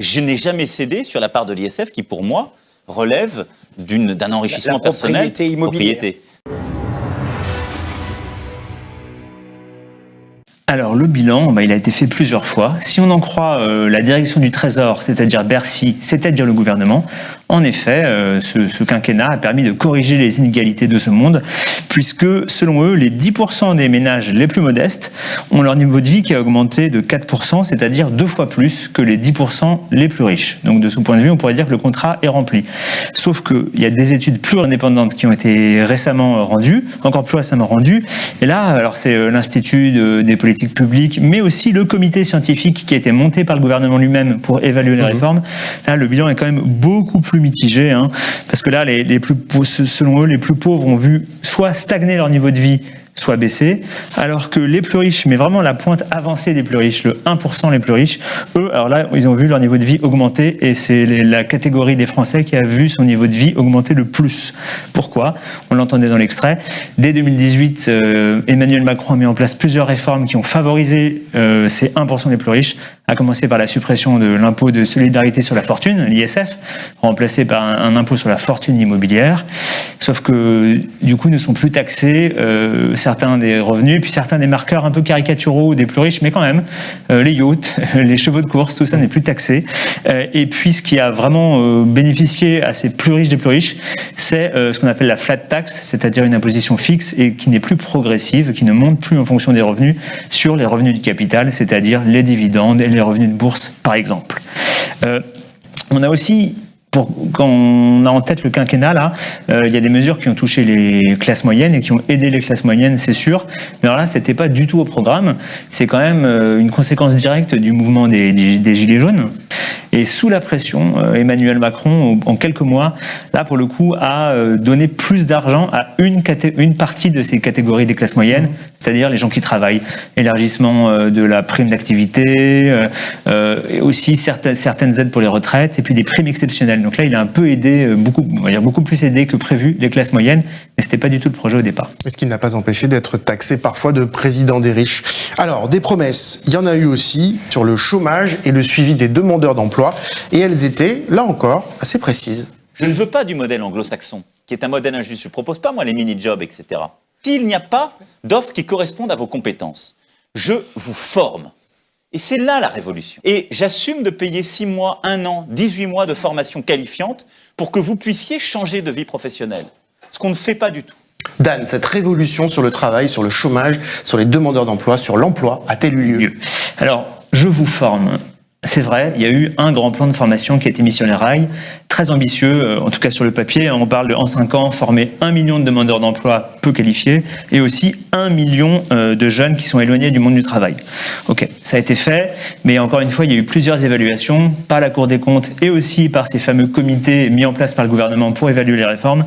je n'ai jamais cédé sur la part de l'ISF qui, pour moi, relève d'un enrichissement personnel. Propriété. Alors le bilan, il a été fait plusieurs fois. Si on en croit la direction du Trésor, c'est-à-dire Bercy, c'est-à-dire le gouvernement, en effet, ce quinquennat a permis de corriger les inégalités de ce monde, puisque selon eux, les 10% des ménages les plus modestes ont leur niveau de vie qui a augmenté de 4%, c'est-à-dire 2 fois plus que les 10% les plus riches. Donc de ce point de vue, on pourrait dire que le contrat est rempli. Sauf qu'il y a des études plus indépendantes qui ont été récemment rendues, encore plus récemment rendues, et là, alors c'est l'Institut des politiques publiques, mais aussi le comité scientifique qui a été monté par le gouvernement lui-même pour évaluer les réformes. Là, le bilan est quand même beaucoup plus mitigé, parce que là, selon eux, les plus pauvres ont vu soit stagner leur niveau de vie, soit baisser, alors que les plus riches, mais vraiment la pointe avancée des plus riches, le 1% les plus riches, eux, alors là, ils ont vu leur niveau de vie augmenter, et c'est la catégorie des Français qui a vu son niveau de vie augmenter le plus. Pourquoi ? On l'entendait dans l'extrait. Dès 2018, Emmanuel Macron a mis en place plusieurs réformes qui ont favorisé ces 1% les plus riches, à commencer par la suppression de l'impôt de solidarité sur la fortune, l'ISF, remplacé par un impôt sur la fortune immobilière, sauf que du coup ne sont plus taxés certains des revenus, puis certains des marqueurs un peu caricaturaux des plus riches, mais quand même, les yachts, les chevaux de course, tout ça n'est plus taxé. Et puis ce qui a vraiment bénéficié à ces plus riches des plus riches, c'est ce qu'on appelle la flat tax, c'est-à-dire une imposition fixe et qui n'est plus progressive, qui ne monte plus en fonction des revenus, sur les revenus du capital, c'est-à-dire les dividendes et les revenus de bourse, par exemple. On a aussi, quand on a en tête le quinquennat, là, il y a des mesures qui ont touché les classes moyennes et qui ont aidé les classes moyennes, c'est sûr. Mais alors là, c'était pas du tout au programme. C'est quand même une conséquence directe du mouvement des Gilets jaunes. Et sous la pression, Emmanuel Macron, en quelques mois, là pour le coup, a donné plus d'argent à une partie de ces catégories des classes moyennes, c'est-à-dire les gens qui travaillent. Élargissement de la prime d'activité, et aussi certaines aides pour les retraites, et puis des primes exceptionnelles. Donc là, il a un peu aidé, beaucoup plus aidé que prévu les classes moyennes, mais c'était pas du tout le projet au départ. Ce qui n'a pas empêché d'être taxé parfois de président des riches. Alors, des promesses, il y en a eu aussi sur le chômage et le suivi des demandeurs d'emploi. Et elles étaient, là encore, assez précises. Je ne veux pas du modèle anglo-saxon, qui est un modèle injuste. Je ne propose pas, moi, les mini-jobs, etc. S'il n'y a pas d'offres qui correspondent à vos compétences, je vous forme. Et c'est là la révolution. Et j'assume de payer 6 mois, 1 an, 18 mois de formation qualifiante pour que vous puissiez changer de vie professionnelle. Ce qu'on ne fait pas du tout. Dan, cette révolution sur le travail, sur le chômage, sur les demandeurs d'emploi, sur l'emploi, a-t-elle eu lieu ? Alors, je vous forme. C'est vrai, il y a eu un grand plan de formation qui a été mis sur les rails, très ambitieux, en tout cas sur le papier. On parle de, en 5 ans, former 1 million de demandeurs d'emploi peu qualifiés et aussi 1 million de jeunes qui sont éloignés du monde du travail. Ok, ça a été fait, mais encore une fois, il y a eu plusieurs évaluations par la Cour des comptes et aussi par ces fameux comités mis en place par le gouvernement pour évaluer les réformes.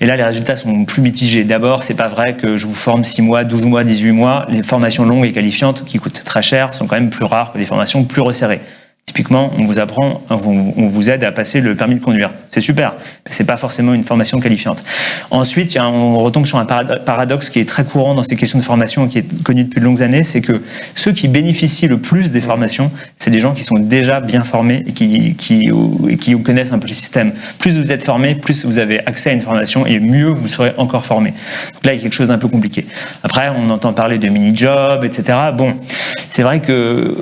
Et là, les résultats sont plus mitigés. D'abord, c'est pas vrai que je vous forme 6 mois, 12 mois, 18 mois. Les formations longues et qualifiantes, qui coûtent très cher, sont quand même plus rares que des formations plus resserrées. Typiquement, on vous apprend, on vous aide à passer le permis de conduire. C'est super, mais c'est pas forcément une formation qualifiante. Ensuite, on retombe sur un paradoxe qui est très courant dans ces questions de formation et qui est connu depuis de longues années, c'est que ceux qui bénéficient le plus des formations, c'est des gens qui sont déjà bien formés et qui connaissent un peu le système. Plus vous êtes formé, plus vous avez accès à une formation et mieux vous serez encore formé. Donc là, il y a quelque chose d'un peu compliqué. Après, on entend parler de mini-jobs, etc. Bon, c'est vrai que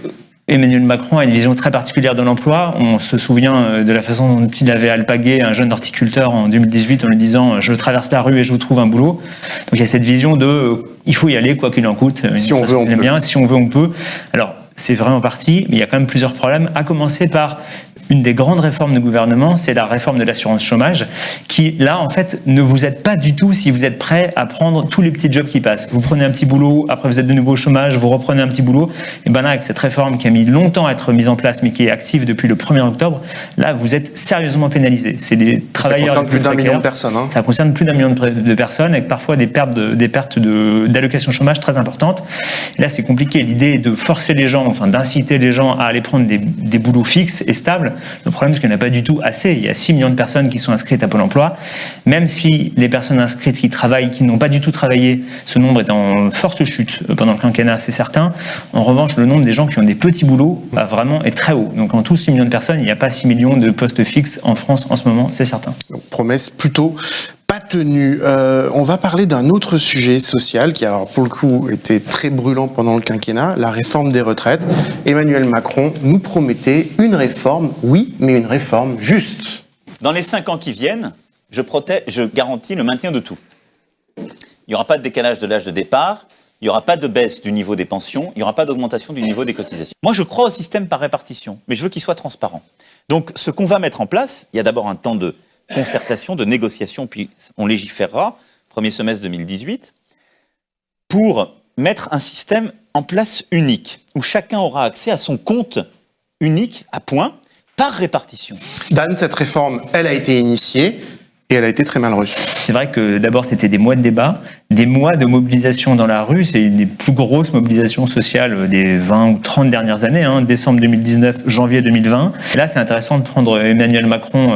Emmanuel Macron a une vision très particulière de l'emploi. On se souvient de la façon dont il avait alpagué un jeune horticulteur en 2018 en lui disant « je traverse la rue et je vous trouve un boulot ». Donc il y a cette vision de « il faut y aller quoi qu'il en coûte ». Si on veut, on peut. Si on veut, on peut. Alors, c'est vrai en partie, mais il y a quand même plusieurs problèmes, à commencer par une des grandes réformes de gouvernement, c'est la réforme de l'assurance chômage, qui, là, en fait, ne vous aide pas du tout si vous êtes prêt à prendre tous les petits jobs qui passent. Vous prenez un petit boulot, après vous êtes de nouveau au chômage, vous reprenez un petit boulot, et ben là, avec cette réforme qui a mis longtemps à être mise en place, mais qui est active depuis le 1er octobre, là, vous êtes sérieusement pénalisé. C'est des travailleurs... Ça concerne plus d'1 million de personnes. Ça concerne plus d'1 million de personnes, avec parfois des pertes d'allocation chômage très importantes. Et là, c'est compliqué. L'idée est de forcer les gens, enfin, d'inciter les gens à aller prendre des boulots fixes et stables. Le problème, c'est qu'il n'y en a pas du tout assez. Il y a 6 millions de personnes qui sont inscrites à Pôle emploi. Même si les personnes inscrites qui travaillent, qui n'ont pas du tout travaillé, ce nombre est en forte chute pendant le quinquennat, c'est certain. En revanche, le nombre des gens qui ont des petits boulots vraiment est très haut. Donc en tout, 6 millions de personnes, il n'y a pas 6 millions de postes fixes en France en ce moment, c'est certain. Donc, promesse plutôt pas tenue. On va parler d'un autre sujet social qui, alors pour le coup, était très brûlant pendant le quinquennat, la réforme des retraites. Emmanuel Macron nous promettait une réforme, oui, mais une réforme juste. Dans les 5 ans qui viennent, je garantis le maintien de tout. Il n'y aura pas de décalage de l'âge de départ, il n'y aura pas de baisse du niveau des pensions, il n'y aura pas d'augmentation du niveau des cotisations. Moi, je crois au système par répartition, mais je veux qu'il soit transparent. Donc, ce qu'on va mettre en place, il y a d'abord un temps de concertation, de négociation, puis on légiférera, premier semestre 2018, pour mettre un système en place unique, où chacun aura accès à son compte unique, à point, par répartition. Dan, cette réforme, elle a été initiée et elle a été très mal reçue. C'est vrai que d'abord, c'était des mois de débat, des mois de mobilisation dans la rue. C'est une des plus grosses mobilisations sociales des 20 ou 30 dernières années, décembre 2019, janvier 2020. Et là, c'est intéressant de prendre Emmanuel Macron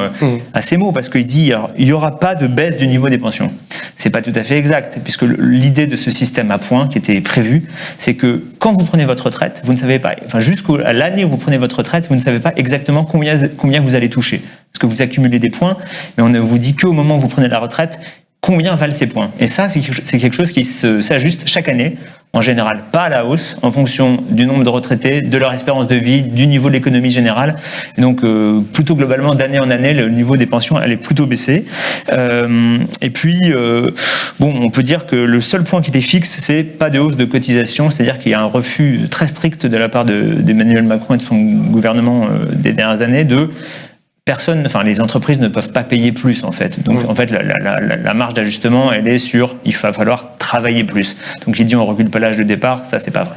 à ses mots, parce qu'il dit il n'y aura pas de baisse du niveau des pensions. C'est pas tout à fait exact, puisque l'idée de ce système à points qui était prévu, c'est que quand vous prenez votre retraite, vous ne savez pas, enfin jusqu'à l'année où vous prenez votre retraite, vous ne savez pas exactement combien vous allez toucher. Parce que vous accumulez des points, mais on ne vous dit qu'au moment où vous prenez la retraite, combien valent ces points. Et ça, c'est quelque chose qui s'ajuste chaque année, en général pas à la hausse, en fonction du nombre de retraités, de leur espérance de vie, du niveau de l'économie générale. Et donc, plutôt globalement, d'année en année, le niveau des pensions allait plutôt baisser. Et puis, on peut dire que le seul point qui était fixe, c'est pas de hausse de cotisation, c'est-à-dire qu'il y a un refus très strict de la part d'Emmanuel Macron et de son gouvernement des dernières années les entreprises ne peuvent pas payer plus en fait. Donc en fait la marge d'ajustement elle est sur il va falloir travailler plus. Donc il dit on recule pas l'âge de départ, ça c'est pas vrai.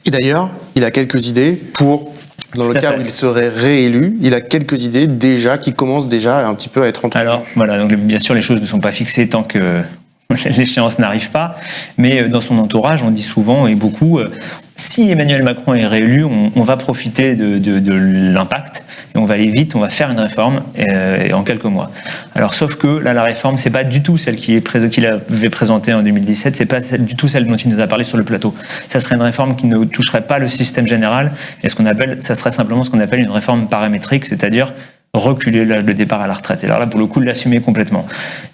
Et d'ailleurs, il a quelques idées pour, dans le cas où il serait réélu, il a quelques idées déjà qui commencent déjà un petit peu à être entreprises. Alors voilà, donc bien sûr les choses ne sont pas fixées tant que l'échéance n'arrive pas, mais dans son entourage on dit souvent et beaucoup si Emmanuel Macron est réélu, on va profiter de l'impact et on va aller vite, on va faire une réforme en quelques mois. Alors sauf que là la réforme c'est pas du tout celle qu'il avait présentée en 2017, c'est pas du tout celle dont il nous a parlé sur le plateau. Ça serait une réforme qui ne toucherait pas le système général et ça serait simplement ce qu'on appelle une réforme paramétrique, c'est-à-dire reculer l'âge de départ à la retraite. Et alors là, pour le coup, l'assumer complètement.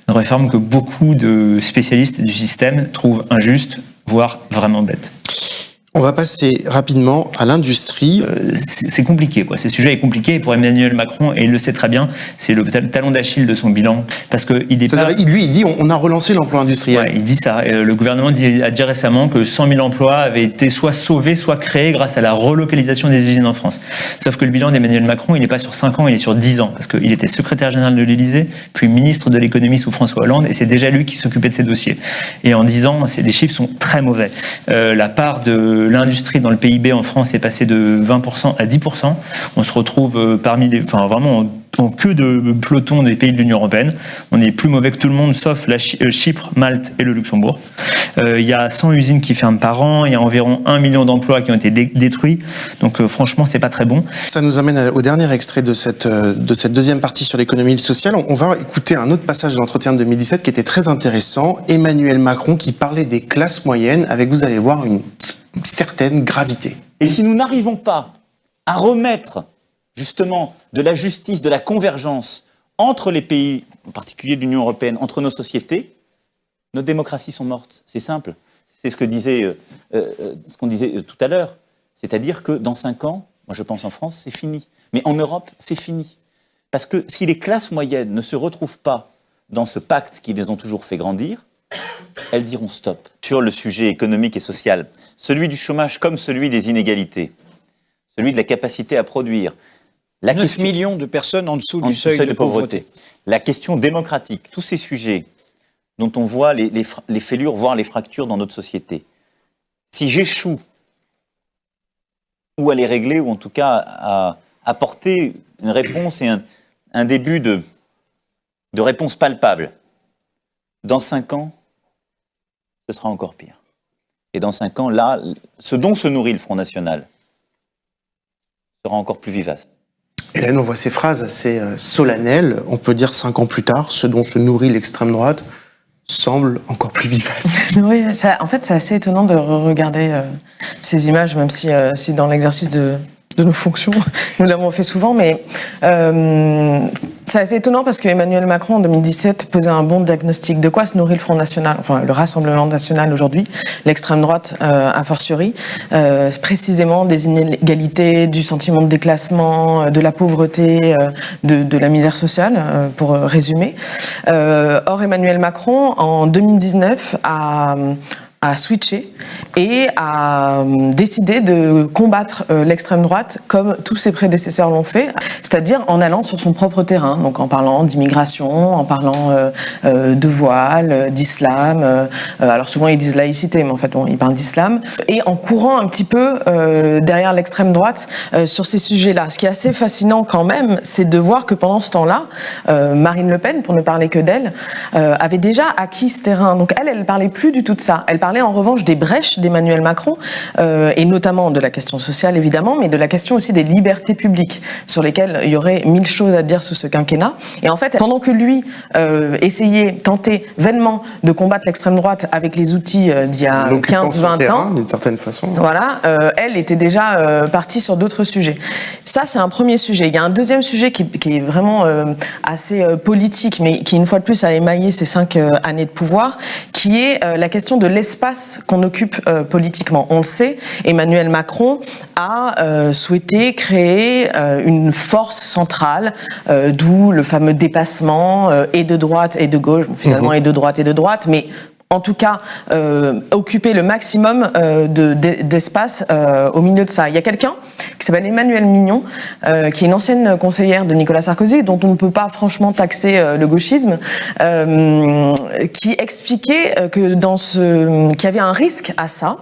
Une réforme que beaucoup de spécialistes du système trouvent injuste, voire vraiment bête. On va passer rapidement à l'industrie. C'est compliqué, quoi. Ce sujet est compliqué et pour Emmanuel Macron, et il le sait très bien, c'est le talon d'Achille de son bilan. Parce que il dit on a relancé l'emploi industriel. Ouais, il dit ça. Le gouvernement a dit récemment que 100 000 emplois avaient été soit sauvés, soit créés grâce à la relocalisation des usines en France. Sauf que le bilan d'Emmanuel Macron, il n'est pas sur 5 ans, il est sur 10 ans. Parce qu'il était secrétaire général de l'Élysée, puis ministre de l'économie sous François Hollande, et c'est déjà lui qui s'occupait de ces dossiers. Et en 10 ans, les chiffres sont très mauvais. La part de l'industrie dans le PIB en France est passée de 20% à 10%. On se retrouve vraiment en queue de peloton des pays de l'Union européenne. On est plus mauvais que tout le monde, sauf Chypre, Malte et le Luxembourg. Il y a 100 usines qui ferment par an, il y a environ 1 million d'emplois qui ont été détruits. Donc franchement, c'est pas très bon. Ça nous amène au dernier extrait de cette deuxième partie sur l'économie sociale. On va écouter un autre passage de l'entretien de 2017 qui était très intéressant. Emmanuel Macron qui parlait des classes moyennes avec, vous allez voir, une certaine gravité. Et si nous n'arrivons pas à remettre justement de la justice, de la convergence entre les pays, en particulier de l'Union européenne, entre nos sociétés, nos démocraties sont mortes. C'est simple. C'est ce qu'on disait tout à l'heure. C'est-à-dire que dans 5 ans, moi je pense en France, c'est fini. Mais en Europe, c'est fini. Parce que si les classes moyennes ne se retrouvent pas dans ce pacte qui les ont toujours fait grandir, elles diront stop. Sur le sujet économique et social, celui du chômage comme celui des inégalités, celui de la capacité à produire, 9 millions de personnes en dessous du seuil de pauvreté. La question démocratique, tous ces sujets dont on voit les fêlures, voire les fractures dans notre société. Si j'échoue ou à les régler, ou en tout cas à apporter une réponse et un début de réponse palpable, dans 5 ans, ce sera encore pire. Et dans 5 ans, là, ce dont se nourrit le Front National sera encore plus vivace. Hélène, on voit ces phrases assez solennelles. On peut dire 5 ans plus tard, ce dont se nourrit l'extrême droite semble encore plus vivace. Oui, en fait, c'est assez étonnant de regarder ces images, même si dans l'exercice de nos fonctions, nous l'avons fait souvent, mais c'est assez étonnant parce qu'Emmanuel Macron, en 2017, posait un bon diagnostic. De quoi se nourrit le Front National, enfin le Rassemblement National aujourd'hui, l'extrême droite a fortiori, c'est précisément des inégalités, du sentiment de déclassement, de la pauvreté, de la misère sociale, pour résumer. Or, Emmanuel Macron, en 2019, a switché et a décidé de combattre l'extrême droite comme tous ses prédécesseurs l'ont fait, c'est-à-dire en allant sur son propre terrain, donc en parlant d'immigration, en parlant de voile, d'islam, alors souvent ils disent laïcité, mais en fait ils parlent d'islam, et en courant un petit peu derrière l'extrême droite sur ces sujets-là. Ce qui est assez fascinant quand même, c'est de voir que pendant ce temps-là, Marine Le Pen, pour ne parler que d'elle, avait déjà acquis ce terrain. Donc elle parlait plus du tout de ça. Elle parlait en revanche des brèches d'Emmanuel Macron, et notamment de la question sociale évidemment, mais de la question aussi des libertés publiques, sur lesquelles il y aurait 1000 choses à dire sous ce quinquennat. Et en fait, pendant que lui tentait vainement de combattre l'extrême droite avec les outils d'il y a 15-20 ans, d'une certaine façon. Voilà, elle était déjà partie sur d'autres sujets. Ça, c'est un premier sujet. Il y a un deuxième sujet qui est vraiment assez politique, mais qui, une fois de plus, a émaillé ces 5 années de pouvoir, qui est la question de l'espace qu'on occupe politiquement. On le sait, Emmanuel Macron a souhaité créer une force centrale, d'où le fameux dépassement et de droite et de gauche, finalement et de droite, mais en tout cas, occuper le maximum d'espace au milieu de ça. Il y a quelqu'un qui s'appelle Emmanuelle Mignon, qui est une ancienne conseillère de Nicolas Sarkozy, dont on ne peut pas franchement taxer le gauchisme, qui expliquait qu'il y avait un risque à ça,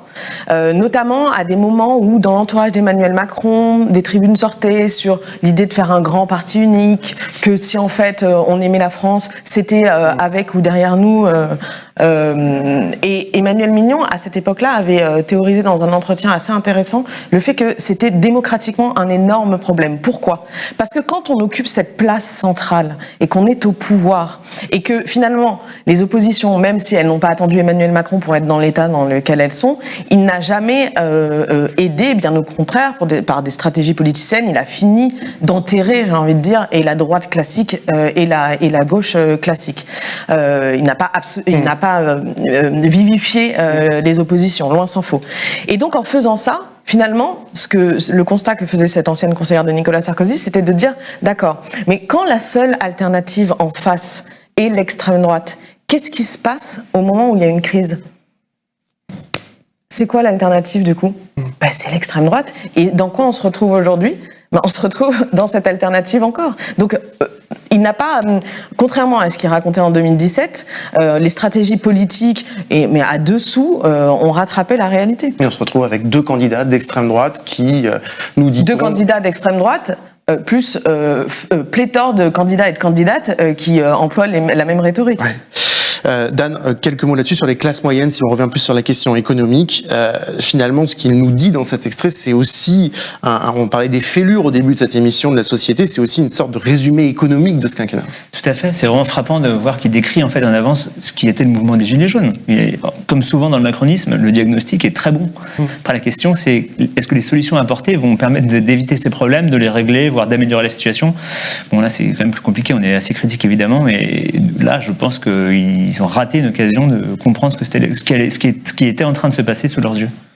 notamment à des moments où, dans l'entourage d'Emmanuel Macron, des tribunes sortaient sur l'idée de faire un grand parti unique, que si en fait on aimait la France, c'était avec ou derrière nous. Et Emmanuelle Mignon, à cette époque-là, avait théorisé dans un entretien assez intéressant le fait que c'était démocratiquement un énorme problème. Pourquoi ? Parce que quand on occupe cette place centrale et qu'on est au pouvoir et que finalement les oppositions, même si elles n'ont pas attendu Emmanuel Macron pour être dans l'état dans lequel elles sont, il n'a jamais aidé, bien au contraire, par des stratégies politiciennes, il a fini d'enterrer, j'ai envie de dire, et la droite classique et la gauche classique. Il n'a pas vivifié les oppositions, loin s'en faut. Et donc en faisant ça, finalement, le constat que faisait cette ancienne conseillère de Nicolas Sarkozy, c'était de dire, d'accord, mais quand la seule alternative en face est l'extrême droite, qu'est-ce qui se passe au moment où il y a une crise ? C'est quoi l'alternative du coup ? C'est l'extrême droite. Et dans quoi on se retrouve aujourd'hui ? On se retrouve dans cette alternative encore. Donc, il n'a pas, contrairement à ce qu'il racontait en 2017, les stratégies politiques, mais à dessous, ont rattrapé la réalité. Et on se retrouve avec 2 candidats d'extrême droite qui nous disent... 2 candidats d'extrême droite, plus pléthore de candidats et de candidates qui emploient la même rhétorique. Ouais. Dan, quelques mots là-dessus sur les classes moyennes, si on revient plus sur la question économique. Finalement, ce qu'il nous dit dans cet extrait, c'est aussi, on parlait des fêlures au début de cette émission de la société, c'est aussi une sorte de résumé économique de ce quinquennat. Tout à fait, c'est vraiment frappant de voir qu'il décrit en fait en avance ce qui était le mouvement des Gilets jaunes. Comme souvent dans le macronisme, le diagnostic est très bon. Après, la question, c'est est-ce que les solutions apportées vont permettre d'éviter ces problèmes, de les régler, voire d'améliorer la situation ? Bon, là, c'est quand même plus compliqué, on est assez critique évidemment, mais là, je pense qu'ils ont raté une occasion de comprendre ce qui était en train de se passer sous leurs yeux.